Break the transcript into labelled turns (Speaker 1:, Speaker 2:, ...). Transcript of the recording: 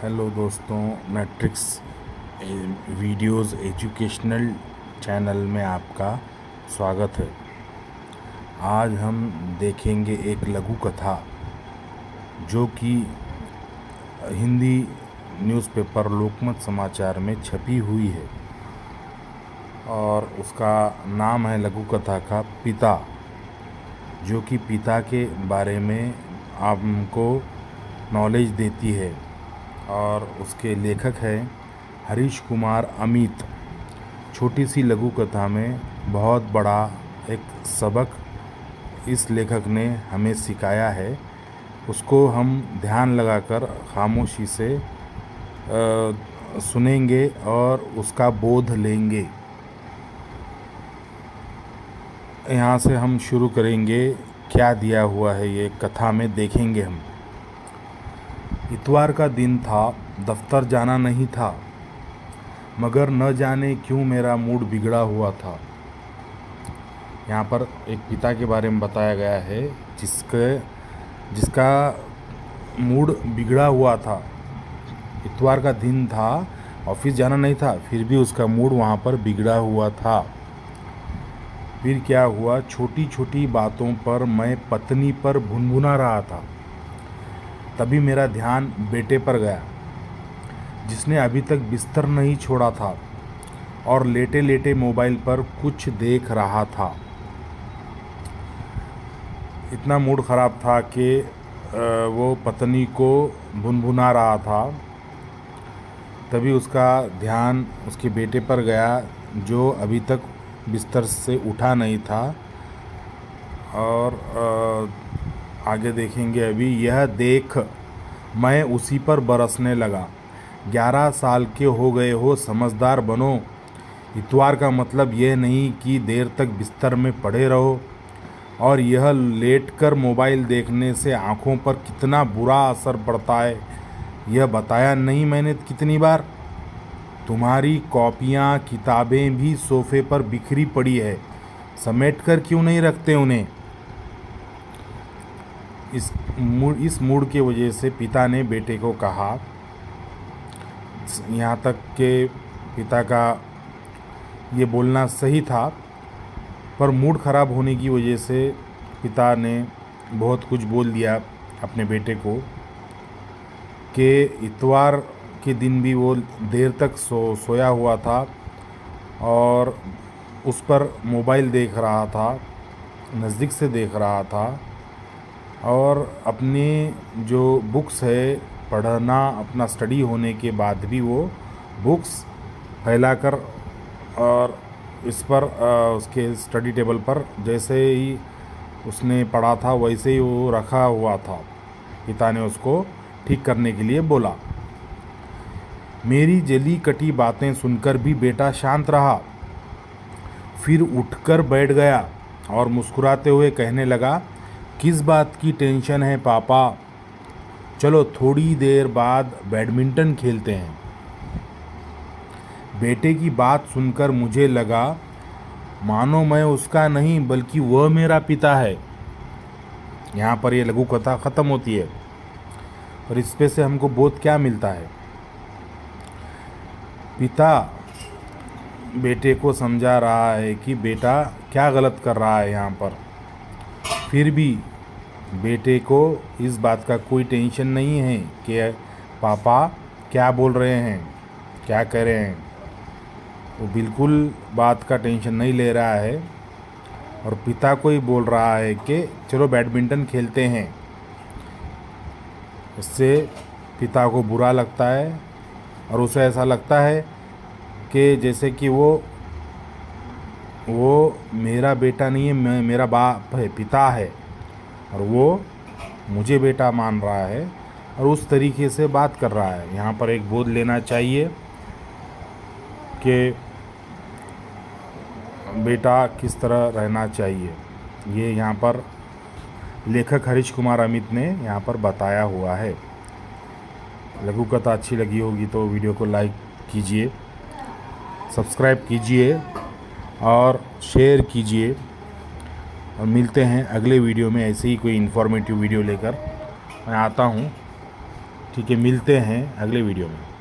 Speaker 1: Hello दोस्तों, matrix videos educational channel में आपका स्वागत है। आज हम देखेंगे एक लघु कथा जो कि हिंदी न्यूज़पेपर लोकमत समाचार में छपी हुई है और उसका नाम है लघु कथा का पिता, जो कि पिता के बारे में आपको नॉलेज देती है। और उसके लेखक हैं हरीश कुमार अमित। छोटी सी लघु कथा में बहुत बड़ा एक सबक इस लेखक ने हमें सिखाया है, उसको हम ध्यान लगाकर खामोशी से सुनेंगे और उसका बोध लेंगे। यहाँ से हम शुरू करेंगे। क्या दिया हुआ है ये कथा में देखेंगे हम। इतवार का दिन था, दफ्तर जाना नहीं था, मगर न जाने क्यों मेरा मूड बिगड़ा हुआ था। यहाँ पर एक पिता के बारे में बताया गया है जिसका मूड बिगड़ा हुआ था। इतवार का दिन था, ऑफिस जाना नहीं था, फिर भी उसका मूड वहाँ पर बिगड़ा हुआ था। फिर क्या हुआ, छोटी छोटी बातों पर मैं पत्नी पर भुनभुना रहा था। तभी मेरा ध्यान बेटे पर गया, जिसने अभी तक बिस्तर नहीं छोड़ा था और लेटे लेटे मोबाइल पर कुछ देख रहा था। इतना मूड ख़राब था कि वो पत्नी को भुनभुना रहा था। तभी उसका ध्यान उसके बेटे पर गया, जो अभी तक बिस्तर से उठा नहीं था। और आगे देखेंगे अभी। यह देख मैं उसी पर बरसने लगा। 11 साल के हो गए हो, समझदार बनो। इतवार का मतलब यह नहीं कि देर तक बिस्तर में पड़े रहो। और यह लेटकर मोबाइल देखने से आँखों पर कितना बुरा असर पड़ता है, यह बताया नहीं मैंने कितनी बार। तुम्हारी कॉपियाँ किताबें भी सोफे पर बिखरी पड़ी है, समेट कर क्यों नहीं रखते उन्हें। इस मूड के वजह से पिता ने बेटे को कहा। यहाँ तक के पिता का ये बोलना सही था, पर मूड ख़राब होने की वजह से पिता ने बहुत कुछ बोल दिया अपने बेटे को कि इतवार के दिन भी वो देर तक सोया हुआ था और उस पर मोबाइल देख रहा था, नज़दीक से देख रहा था। और अपनी जो बुक्स है पढ़ना, अपना स्टडी होने के बाद भी वो बुक्स फैलाकर और इस पर उसके स्टडी टेबल पर जैसे ही उसने पढ़ा था वैसे ही वो रखा हुआ था। पिता ने उसको ठीक करने के लिए बोला। मेरी जली कटी बातें सुनकर भी बेटा शांत रहा। फिर उठकर बैठ गया और मुस्कुराते हुए कहने लगा, किस बात की टेंशन है पापा? चलो थोड़ी देर बाद बैडमिंटन खेलते हैं। बेटे की बात सुनकर मुझे लगा मानो मैं उसका नहीं बल्कि वह मेरा पिता है। यहाँ पर यह लघु कथा ख़त्म होती है और इस पे से हमको बोध क्या मिलता है। पिता बेटे को समझा रहा है कि बेटा क्या गलत कर रहा है यहाँ पर। फिर भी बेटे को इस बात का कोई टेंशन नहीं है कि पापा क्या बोल रहे हैं, क्या कह रहे हैं। वो बिल्कुल बात का टेंशन नहीं ले रहा है और पिता को ही बोल रहा है कि चलो बैडमिंटन खेलते हैं। इससे पिता को बुरा लगता है और उसे ऐसा लगता है कि जैसे कि वो मेरा बेटा नहीं है, मेरा बाप है, पिता है, और वो मुझे बेटा मान रहा है और उस तरीके से बात कर रहा है। यहाँ पर एक बोध लेना चाहिए कि बेटा किस तरह रहना चाहिए। ये यहाँ पर लेखक हरीश कुमार अमित ने यहाँ पर बताया हुआ है। लघु कथा अच्छी लगी होगी तो वीडियो को लाइक कीजिए, सब्सक्राइब कीजिए और शेयर कीजिए। और मिलते हैं अगले वीडियो में। ऐसे ही कोई इन्फॉर्मेटिव वीडियो लेकर मैं आता हूँ। ठीक है, मिलते हैं अगले वीडियो में।